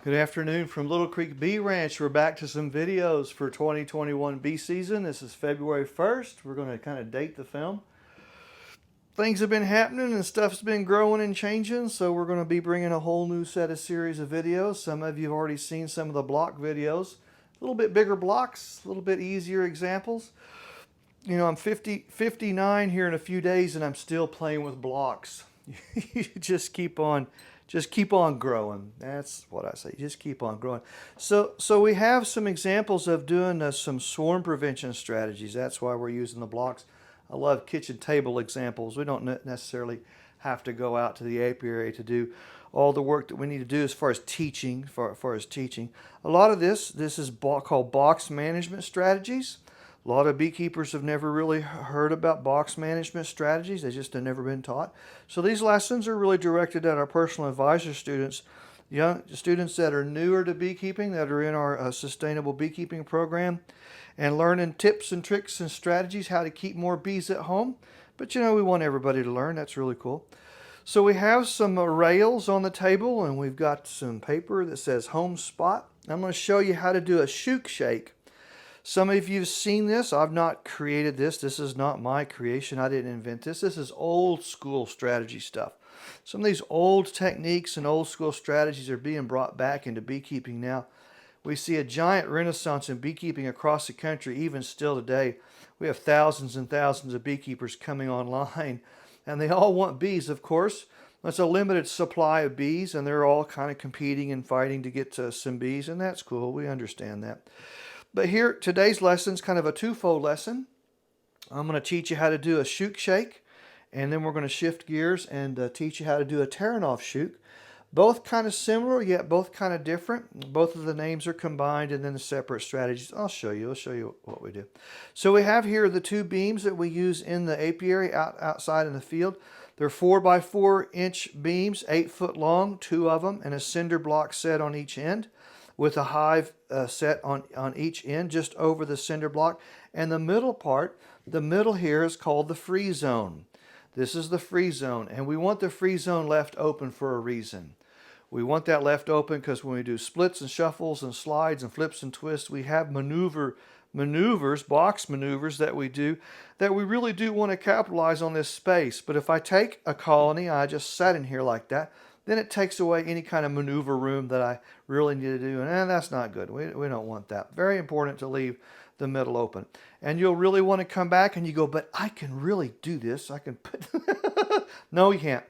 Good afternoon from Little Creek Bee Ranch. We're back to some videos for 2021 bee season. This is February 1st. We're going to kind of date the film. Things have been happening and stuff's been growing and changing, so we're going to be bringing a whole new set of series of videos. Some of you have already seen some of the block videos. A little bit bigger blocks, a little bit easier examples. You know, I'm 59 here in a few days and I'm still playing with blocks. You just keep on growing. That's what I say. Just keep on growing. So we have some examples of doing some swarm prevention strategies. That's why we're using the blocks. I love kitchen table examples. We don't necessarily have to go out to the apiary to do all the work that we need to do as far as teaching. A lot of this is called box management strategies. A lot of beekeepers have never really heard about box management strategies. They just have never been taught. So these lessons are really directed at our personal advisor students, young students that are newer to beekeeping, that are in our sustainable beekeeping program, and learning tips and tricks and strategies how to keep more bees at home. But you know, we want everybody to learn. That's really cool. So we have some rails on the table, and we've got some paper that says home spot. I'm going to show you how to do a shook shake. Some of you have seen this. I've not created this. This is not my creation. I didn't invent this. This is old school strategy stuff. Some of these old techniques and old school strategies are being brought back into beekeeping now. We see a giant renaissance in beekeeping across the country, even still today. We have thousands and thousands of beekeepers coming online, and they all want bees, of course. It's a limited supply of bees, and they're all kind of competing and fighting to get to some bees, and that's cool. We understand that. But here, today's lesson is kind of a twofold lesson. I'm going to teach you how to do a shook shake, and then we're going to shift gears and teach you how to do a tearing off shook. Both kind of similar, yet both kind of different. Both of the names are combined, and then the separate strategies. I'll show you what we do. So we have here the two beams that we use in the apiary outside in the field. They're 4 by 4 inch beams, 8 foot long, 2 of them, and a cinder block set on each end, with a hive set on each end just over the cinder block. And the middle part, the middle here is called the free zone. This is the free zone, and we want the free zone left open for a reason. We want that left open because when we do splits and shuffles and slides and flips and twists, we have maneuvers, box maneuvers that we do, that we really do want to capitalize on this space. But if I take a colony, I just sat in here like that, then it takes away any kind of maneuver room that I really need to do, and that's not good. We don't want that. Very important to leave the middle open. And you'll really want to come back and you go, but I can really do this. I can put... No, you can't.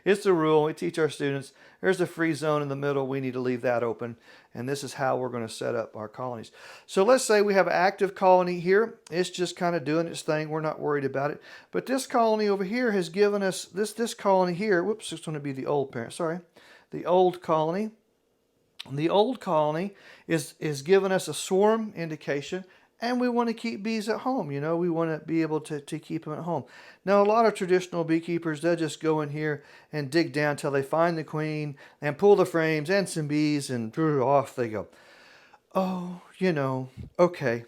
It's the rule. We teach our students, there's a free zone in the middle. We need to leave that open. And this is how we're going to set up our colonies. So let's say we have an active colony here. It's just kind of doing its thing. We're not worried about it. But this colony over here has given us, this colony here, whoops, it's going to be the old parent, sorry. The old colony. The old colony is giving us a swarm indication, and we want to keep bees at home. You know, we want to be able to keep them at home. Now, a lot of traditional beekeepers, they'll just go in here and dig down till they find the queen and pull the frames and some bees, and off they go. Oh, you know, okay.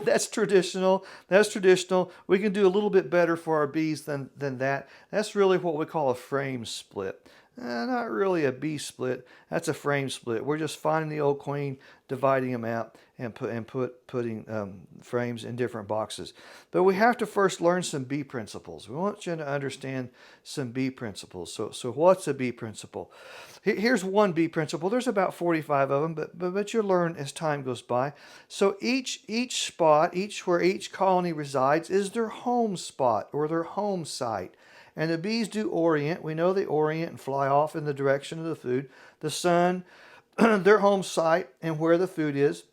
That's traditional. That's traditional. We can do a little bit better for our bees than that. That's really what we call a frame split. Not really a bee split. That's a frame split. We're just finding the old queen, dividing them out, and putting frames in different boxes. But we have to first learn some bee principles. We want you to understand some bee principles. So what's a bee principle? Here's one bee principle. There's about 45 of them, but you'll learn as time goes by. So each spot, where each colony resides, is their home spot or their home site. And the bees do orient. We know they orient and fly off in the direction of the food, the sun, their home site, and where the food is.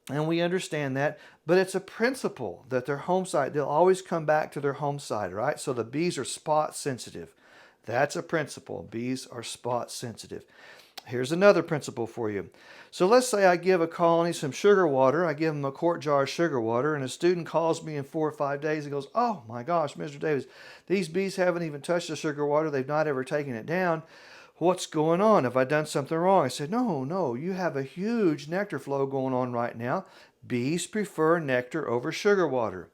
And we understand that. But it's a principle that their home site, they'll always come back to their home site, right? So the bees are spot sensitive. That's a principle. Bees are spot sensitive. Here's another principle for you. So let's say I give a colony some sugar water. I give them a quart jar of sugar water, and a student calls me in 4 or 5 days and goes, oh my gosh, Mr. Davis, these bees haven't even touched the sugar water. They've not ever taken it down. What's going on? Have I done something wrong? I said, no, you have a huge nectar flow going on right now. Bees prefer nectar over sugar water.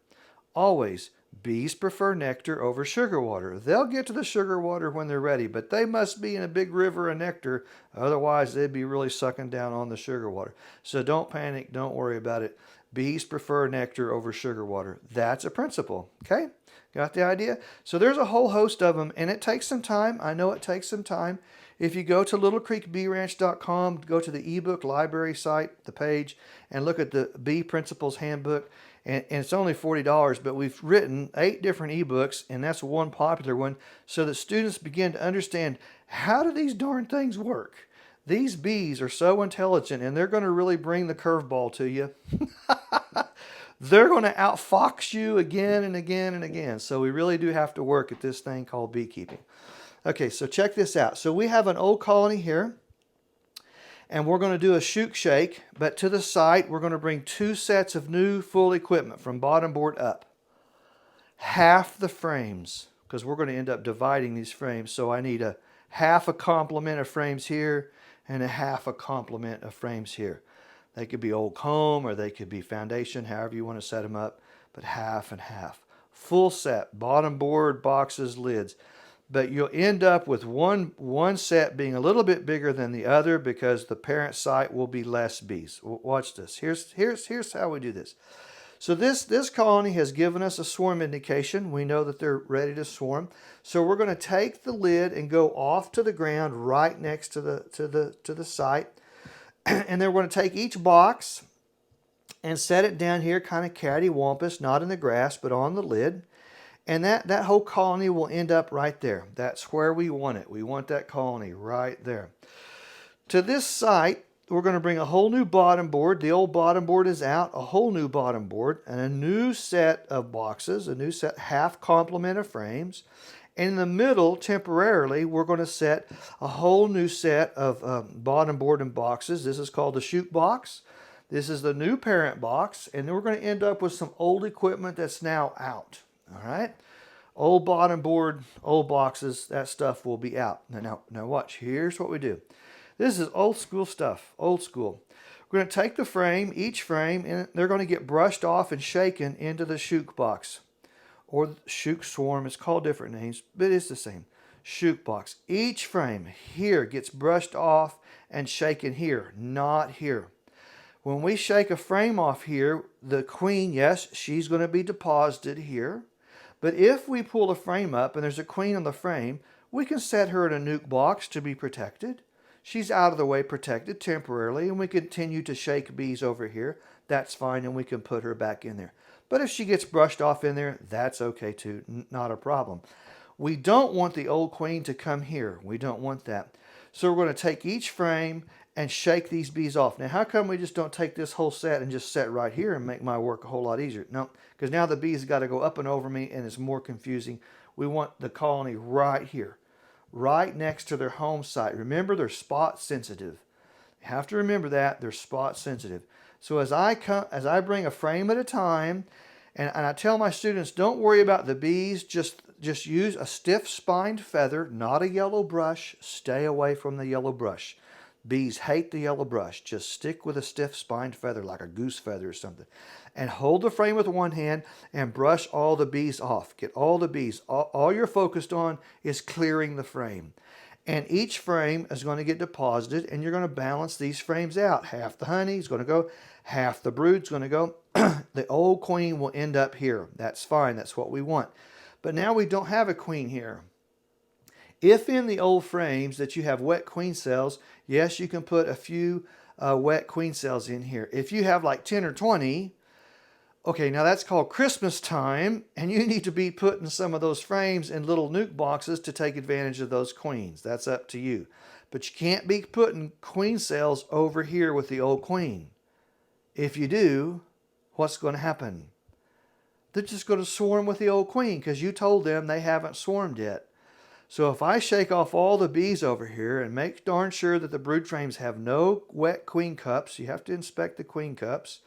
Always. Bees prefer nectar over sugar water. They'll get to the sugar water when they're ready, but they must be in a big river of nectar. Otherwise, they'd be really sucking down on the sugar water. So don't panic. Don't worry about it. Bees prefer nectar over sugar water. That's a principle. Okay? Got the idea? So there's a whole host of them, and it takes some time. I know it takes some time. If you go to littlecreekbeeranch.com, go to the ebook library site, the page, and look at the B Principles Handbook, and it's only $40, but we've written 8 different ebooks, and that's one popular one, so that students begin to understand, how do these darn things work? These bees are so intelligent, and they're going to really bring the curveball to you. They're going to outfox you again and again and again. So we really do have to work at this thing called beekeeping. Okay, so check this out. So we have an old colony here, and we're going to do a shoot shake, but to the site, we're going to bring 2 sets of new full equipment from bottom board up. Half the frames, because we're going to end up dividing these frames. So I need a half a complement of frames here and a half a complement of frames here. They could be old comb or they could be foundation, however you want to set them up, but half and half. Full set, bottom board, boxes, lids. But you'll end up with one set being a little bit bigger than the other because the parent site will be less bees. Watch this. Here's how we do this. So this colony has given us a swarm indication. We know that they're ready to swarm. So we're going to take the lid and go off to the ground right next to the site. And then we're going to take each box and set it down here kind of cattywampus, not in the grass, but on the lid. And that whole colony will end up right there. That's where we want it. We want that colony right there. To this site, we're going to bring a whole new bottom board. The old bottom board is out, a whole new bottom board, and a new set of boxes, a new set, half complement of frames. And in the middle, temporarily, we're going to set a whole new set of bottom board and boxes. This is called the shoot box. This is the new parent box. And then we're going to end up with some old equipment that's now out. All right? Old bottom board, old boxes, that stuff will be out. Now watch. Here's what we do. This is old school stuff, old school. We're going to take the frame, each frame, and they're going to get brushed off and shaken into the shoot box. Or shoot swarm. It's called different names, but it's the same. Shoot box. Each frame here gets brushed off and shaken here, not here. When we shake a frame off here, the queen, yes, she's going to be deposited here. But if we pull the frame up and there's a queen on the frame, we can set her in a nuke box to be protected. She's out of the way, protected temporarily, and we continue to shake bees over here. That's fine, and we can put her back in there. But if she gets brushed off in there, that's okay too, not a problem. We don't want the old queen to come here. We don't want that. So we're going to take each frame and shake these bees off. Now, how come we just don't take this whole set and just set right here and make my work a whole lot easier? No, because now the bees got to go up and over me, and it's more confusing. We want the colony right here, right next to their home site. Remember, they're spot sensitive. You have to remember that. They're spot sensitive. So as I bring a frame at a time, and I tell my students, don't worry about the bees, just use a stiff spined feather, not a yellow brush. Stay away from the yellow brush. Bees hate the yellow brush. Just stick with a stiff spined feather like a goose feather or something. And hold the frame with one hand and brush all the bees off. Get all the bees. All you're focused on is clearing the frame. And each frame is going to get deposited, and you're going to balance these frames out. Half the honey is going to go, half the brood is going to go. The old queen will end up here. That's fine. That's what we want. But now we don't have a queen here. If in the old frames that you have wet queen cells, yes, you can put a few wet queen cells in here. If you have like 10 or 20, okay, now that's called Christmas time, and you need to be putting some of those frames in little nuke boxes to take advantage of those queens. That's up to you. But you can't be putting queen cells over here with the old queen. If you do, what's going to happen? They're just going to swarm with the old queen because you told them they haven't swarmed yet. So if I shake off all the bees over here and make darn sure that the brood frames have no wet queen cups, you have to inspect the queen cups,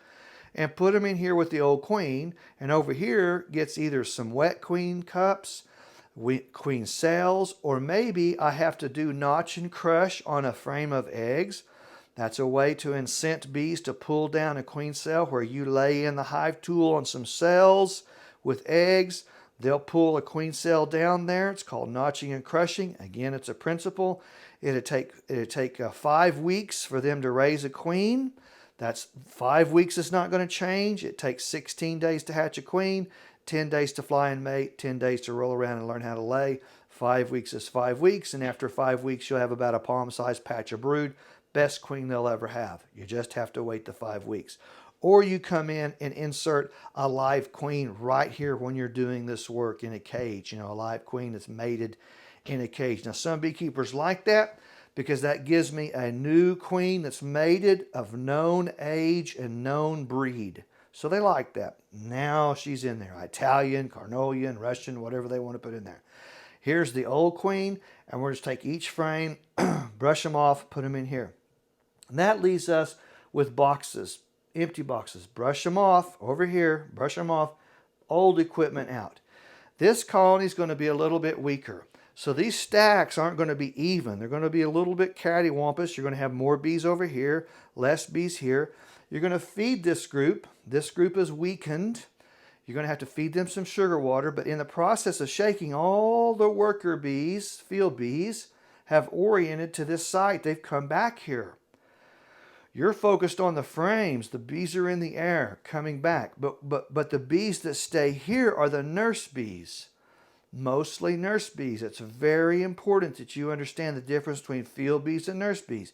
and put them in here with the old queen, and over here gets either some wet queen cups, queen cells, or maybe I have to do notch and crush on a frame of eggs. That's a way to incent bees to pull down a queen cell where you lay in the hive tool on some cells with eggs. They'll pull a queen cell down there. It's called notching and crushing. Again, it's a principle. It'd take 5 weeks for them to raise a queen. That's 5 weeks is not going to change. It takes 16 days to hatch a queen, 10 days to fly and mate, 10 days to roll around and learn how to lay. 5 weeks is 5 weeks, and after 5 weeks, you'll have about a palm-sized patch of brood. Best queen they'll ever have. You just have to wait the 5 weeks. Or you come in and insert a live queen right here when you're doing this work in a cage. A live queen that's mated in a cage. Now, some beekeepers like that because that gives me a new queen that's mated of known age and known breed. So they like that. Now she's in there. Italian, Carnolian, Russian, whatever they want to put in there. Here's the old queen, and we'll just take each frame, brush them off, put them in here. And that leaves us with boxes, empty boxes. Brush them off over here, brush them off, old equipment out. This colony is going to be a little bit weaker. So these stacks aren't going to be even. They're going to be a little bit cattywampus. You're going to have more bees over here, less bees here. You're going to feed this group. This group is weakened. You're going to have to feed them some sugar water, but in the process of shaking, all the worker bees, field bees, have oriented to this site. They've come back here. You're focused on the frames. The bees are in the air, coming back. But the bees that stay here are the nurse bees. Mostly nurse bees. It's very important that you understand the difference between field bees and nurse bees.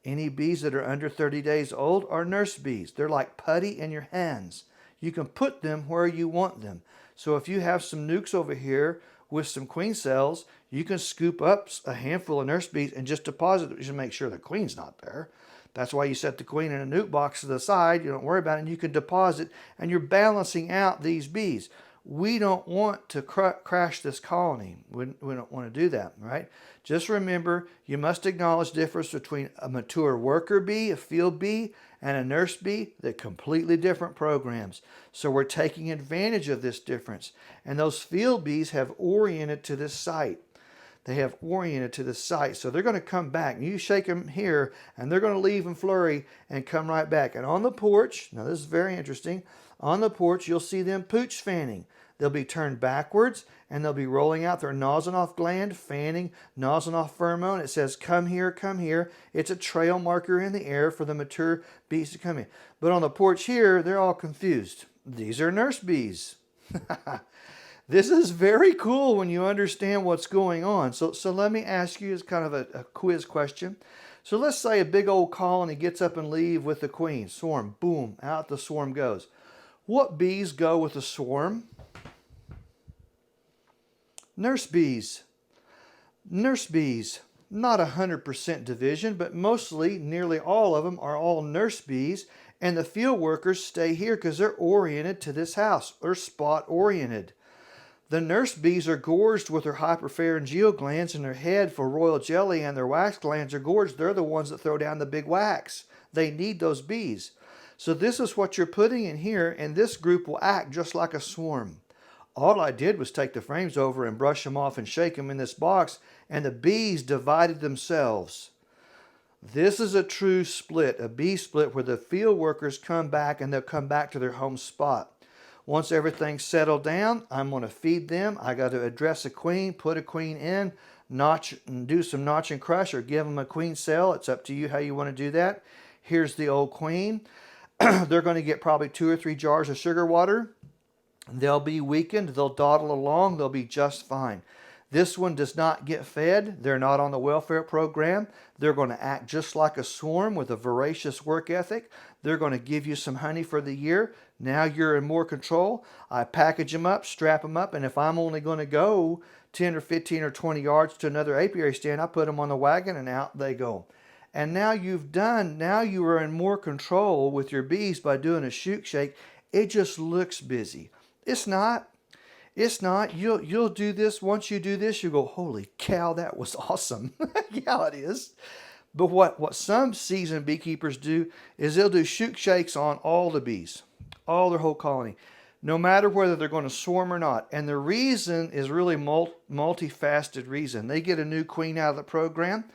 Any bees that are under 30 days old are nurse bees. They're like putty in your hands. You can put them where you want them. So if you have some nukes over here with some queen cells, you can scoop up a handful of nurse bees and just deposit them. You should make sure the queen's not there. That's why you set the queen in a nuke box to the side. You don't worry about it, and you can deposit, and you're balancing out these bees. We don't want to crash this colony. We don't want to do that, right? Just remember, you must acknowledge the difference between a mature worker bee, a field bee, and a nurse bee. They're completely different programs. So we're taking advantage of this difference. And those field bees have oriented to this site. They have oriented to the site. So they're going to come back. You shake them here, and they're going to leave and flurry and come right back. And on the porch, now this is very interesting, on the porch you'll see them pooch fanning. They'll be turned backwards, and they'll be rolling out their nozzling off gland, fanning, nozzling off pheromone. It says, come here, come here. It's a trail marker in the air for the mature bees to come in. But on the porch here, they're all confused. These are nurse bees. This is very cool when you understand what's going on. So let me ask you as kind of a quiz question. So let's say a big old colony gets up and leave with the queen. Swarm, boom, out the swarm goes. What bees go with the swarm? Nurse bees. Nurse bees. Not 100% division, but mostly, nearly all of them are all nurse bees. And the field workers stay here because they're oriented to this house. They're spot oriented. The nurse bees are gorged with their hyperpharyngeal glands in their head for royal jelly, and their wax glands are gorged. They're the ones that throw down the big wax. They need those bees. So this is what you're putting in here, and this group will act just like a swarm. All I did was take the frames over and brush them off and shake them in this box, and the bees divided themselves. This is a true split, a bee split, where the field workers come back and they'll come back to their home spot. Once everything's settled down, I'm going to feed them. I got to address a queen, put a queen in, notch and do some notch and crush, or give them a queen cell. It's up to you how you want to do that. Here's the old queen. They're going to get probably 2 or 3 jars of sugar water. They'll be weakened. They'll dawdle along. They'll be just fine. This one does not get fed. They're not on the welfare program. They're going to act just like a swarm with a voracious work ethic. They're going to give you some honey for the year. Now you're in more control. I package them up, strap them up, and if I'm only going to go 10 or 15 or 20 yards to another apiary stand, I put them on the wagon and out they go. And now you are in more control with your bees by doing a shoot shake. It just looks busy. It's not. It's not. You'll do this. Once you do this, you go, holy cow, that was awesome. Yeah, it is. But what some seasoned beekeepers do is they'll do shoot shakes on all the bees, all their whole colony, no matter whether they're going to swarm or not. And the reason is really multifaceted reason. They get a new queen out of the program.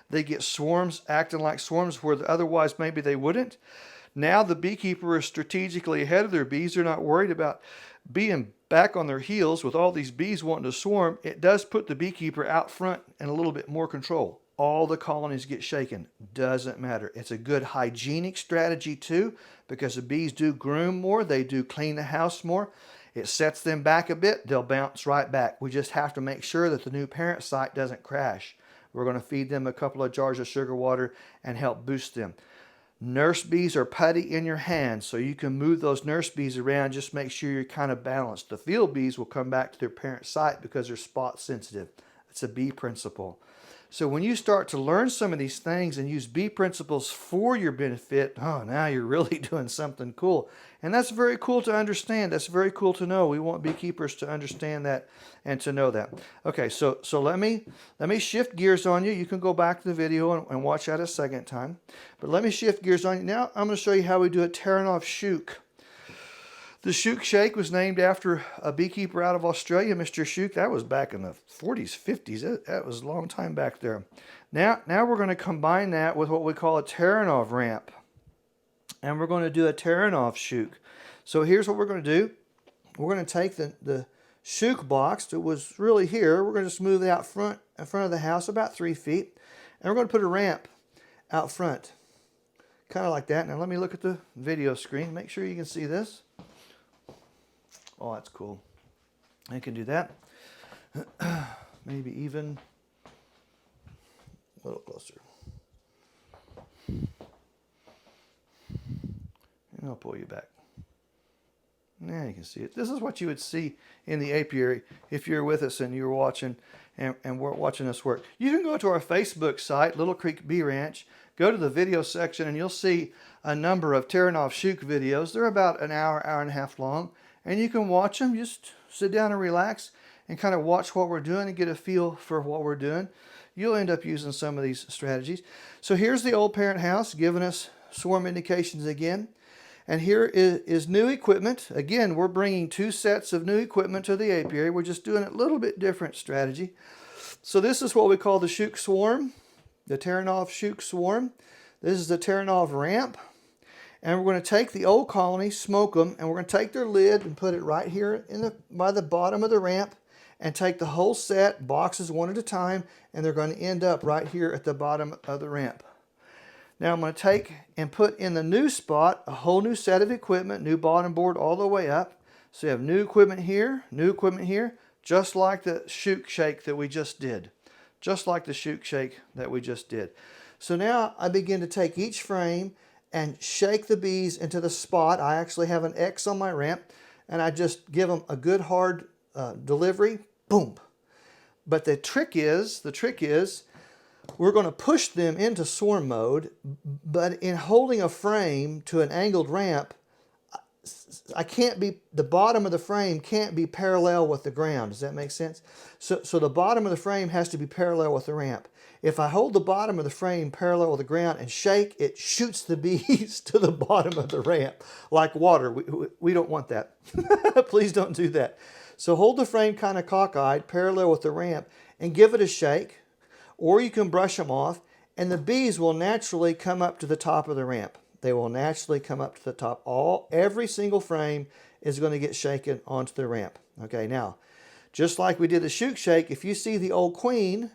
They get swarms acting like swarms where otherwise maybe they wouldn't. Now the beekeeper is strategically ahead of their bees. They're not worried about being back on their heels with all these bees wanting to swarm, it does put the beekeeper out front and a little bit more control. All the colonies get shaken. Doesn't matter. It's a good hygienic strategy too, because the bees do groom more. They do clean the house more. It sets them back a bit. They'll bounce right back. We just have to make sure that the new parent site doesn't crash. We're going to feed them a couple of jars of sugar water and help boost them. Nurse bees are putty in your hands, so you can move those nurse bees around. Just make sure you're kind of balanced. The field bees will come back to their parent site because they're spot sensitive. It's a bee principle. So when you start to learn some of these things and use bee principles for your benefit, oh, now you're really doing something cool. And that's very cool to understand. That's very cool to know. We want beekeepers to understand that and to know that. Okay, so let me shift gears on you. You can go back to the video and watch that a second time. But let me shift gears on you. Now I'm going to show you how we do a tearing off shook. The Shook Shake was named after a beekeeper out of Australia, Mr. Shook. That was back in the 40s, 50s. That was a long time back there. Now we're going to combine that with what we call a tearing off ramp. And we're going to do a tearing off shook. So here's what we're going to do. We're going to take the shook box that was really here. We're going to just move it out front, in front of the house about 3 feet. And we're going to put a ramp out front. Kind of like that. Now let me look at the video screen. Make sure you can see this. Oh, that's cool. I can do that. Maybe even a little closer. And I'll pull you back. Now you can see it. This is what you would see in the apiary if you're with us and you're watching and we're watching us work. You can go to our Facebook site, Little Creek Bee Ranch, go to the video section, and you'll see a number of tearing off shook videos. They're about an hour, hour and a half long. And you can watch them, just sit down and relax and kind of watch what we're doing and get a feel for what we're doing. You'll end up using some of these strategies. So here's the old parent house giving us swarm indications again. And here is new equipment. Again, we're bringing 2 sets of new equipment to the apiary. We're just doing a little bit different strategy. So this is what we call the shook swarm, the tearing off shook swarm. This is the tearing off ramp. And we're going to take the old colony, smoke them, and we're going to take their lid and put it right here by the bottom of the ramp and take the whole set, boxes one at a time, and they're going to end up right here at the bottom of the ramp. Now I'm going to take and put in the new spot a whole new set of equipment, new bottom board all the way up. So you have new equipment here, just like the shook shake that we just did. Just like the shook shake that we just did. So now I begin to take each frame and shake the bees into the spot. I actually have an X on my ramp, and I just give them a good hard delivery, boom. But the trick is, we're going to push them into swarm mode, but in holding a frame to an angled ramp, the bottom of the frame can't be parallel with the ground. Does that make sense? So the bottom of the frame has to be parallel with the ramp. If I hold the bottom of the frame parallel with the ground and shake, it shoots the bees to the bottom of the ramp like water. We don't want that. Please don't do that. So hold the frame kind of cockeyed, parallel with the ramp, and give it a shake. Or you can brush them off, and the bees will naturally come up to the top of the ramp. They will naturally come up to the top. Every single frame is going to get shaken onto the ramp. Okay, now, just like we did the shook shake, if you see the old queen,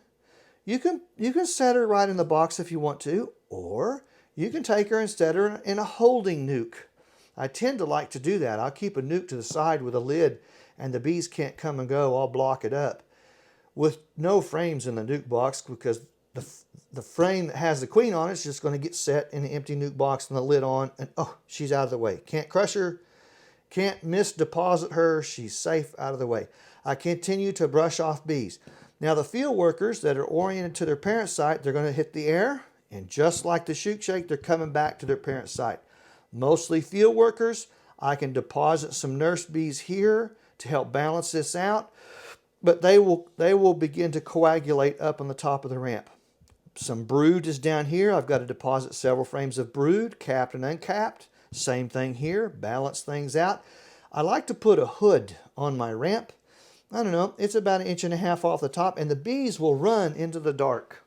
you can set her right in the box if you want to, or you can take her and set her in a holding nuke. I tend to like to do that. I'll keep a nuke to the side with a lid, and the bees can't come and go. I'll block it up with no frames in the nuke box, because the frame that has the queen on it is just going to get set in the empty nuke box and the lid on, and oh, she's out of the way. Can't crush her, can't misdeposit her. She's safe out of the way. I continue to brush off bees. Now the field workers that are oriented to their parent site, they're going to hit the air, and just like the shook shake, they're coming back to their parent site. Mostly field workers. I can deposit some nurse bees here to help balance this out, but they will begin to coagulate up on the top of the ramp. Some brood is down here. I've got to deposit several frames of brood, capped and uncapped. Same thing here, balance things out. I like to put a hood on my ramp. I don't know, it's about 1.5 inches off the top, and the bees will run into the dark.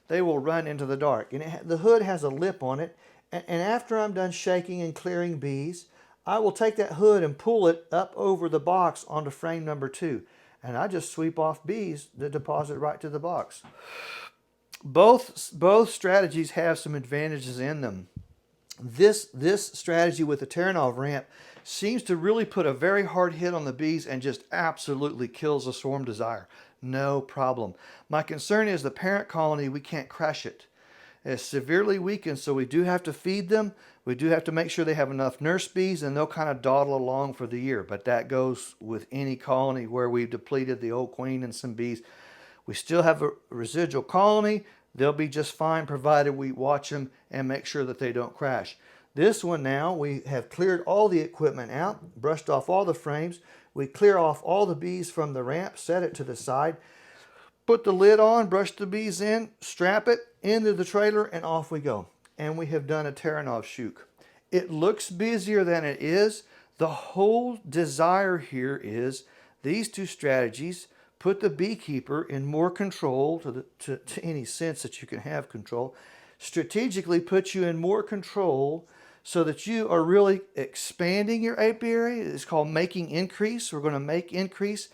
They will run into the dark. And the hood has a lip on it, and after I'm done shaking and clearing bees, I will take that hood and pull it up over the box onto frame number 2. And I just sweep off bees that deposit right to the box. Both strategies have some advantages in them. This strategy with the Taranov ramp seems to really put a very hard hit on the bees and just absolutely kills the swarm desire. No problem. My concern is the parent colony, we can't crash it. It's severely weakened, so we do have to feed them. We do have to make sure they have enough nurse bees, and they'll kind of dawdle along for the year. But that goes with any colony where we've depleted the old queen and some bees. We still have a residual colony. They'll be just fine provided we watch them and make sure that they don't crash. This one now, we have cleared all the equipment out, brushed off all the frames. We clear off all the bees from the ramp, set it to the side, put the lid on, brush the bees in, strap it into the trailer, and off we go. And we have done a Taranov shoot. It looks busier than it is. The whole desire here is these two strategies put the beekeeper in more control to any sense that you can have control. Strategically put you in more control so that you are really expanding your apiary. It's called making increase. We're going to make increase.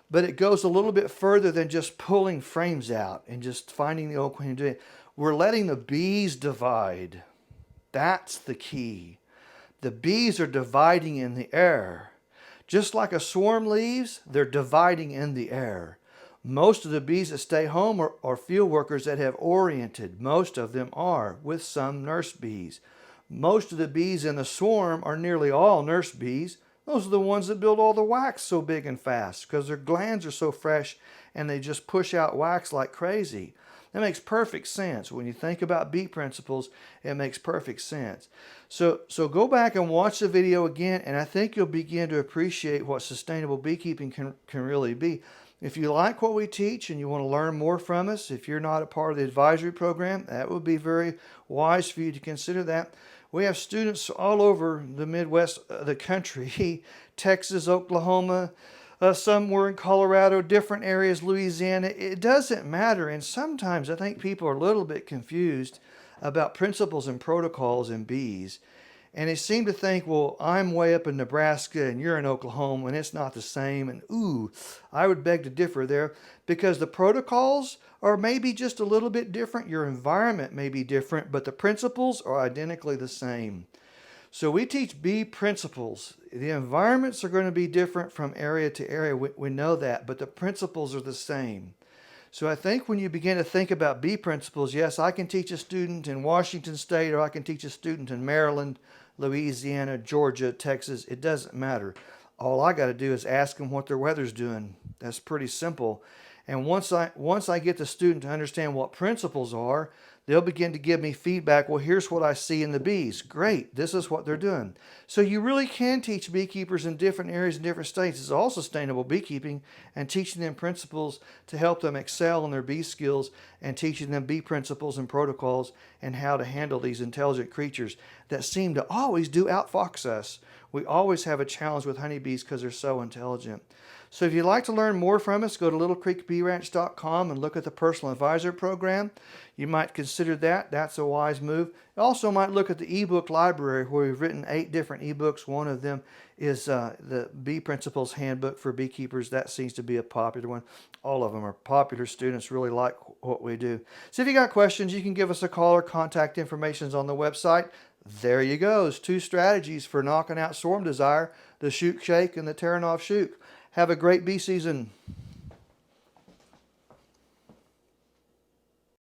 But it goes a little bit further than just pulling frames out and just finding the old queen and doing it. We're letting the bees divide. That's the key. The bees are dividing in the air. Just like a swarm leaves, they're dividing in the air. Most of the bees that stay home are field workers that have oriented. Most of them are, with some nurse bees. Most of the bees in the swarm are nearly all nurse bees. Those are the ones that build all the wax so big and fast because their glands are so fresh and they just push out wax like crazy. That makes perfect sense. When you think about bee principles, it makes perfect sense. So go back and watch the video again, and I think you'll begin to appreciate what sustainable beekeeping can really be. If you like what we teach and you want to learn more from us, if you're not a part of the advisory program, that would be very wise for you to consider that. We have students all over the Midwest of the country, Texas, Oklahoma, some were in Colorado, different areas, Louisiana. It doesn't matter. And sometimes I think people are a little bit confused about principles and protocols in bees. And they seem to think, well, I'm way up in Nebraska and you're in Oklahoma and it's not the same. And ooh, I would beg to differ there because the protocols are maybe just a little bit different. Your environment may be different, but the principles are identically the same. So we teach bee principles. The environments are going to be different from area to area. We know that, but the principles are the same. So I think when you begin to think about bee principles, yes, I can teach a student in Washington State or I can teach a student in Maryland, Louisiana, Georgia, Texas. It doesn't matter. All I got to do is ask them what their weather's doing. That's pretty simple. And once I get the student to understand what principles are, they'll begin to give me feedback. Well, here's what I see in the bees. Great. This is what they're doing. So you really can teach beekeepers in different areas and different states. It's all sustainable beekeeping and teaching them principles to help them excel in their bee skills and teaching them bee principles and protocols and how to handle these intelligent creatures that seem to always outfox us. We always have a challenge with honeybees because they're so intelligent. So if you'd like to learn more from us, go to littlecreekbeeranch.com and look at the Personal Advisor Program. You might consider that. That's a wise move. You also might look at the ebook library where we've written 8 different ebooks. One of them is the B Principles Handbook for Beekeepers. That seems to be a popular one. All of them are popular. Students really like what we do. So if you got questions, you can give us a call or contact information is on the website. There you go. It's 2 strategies for knocking out swarm desire, the shoot shake and the Taranov shoot. Have a great bee season.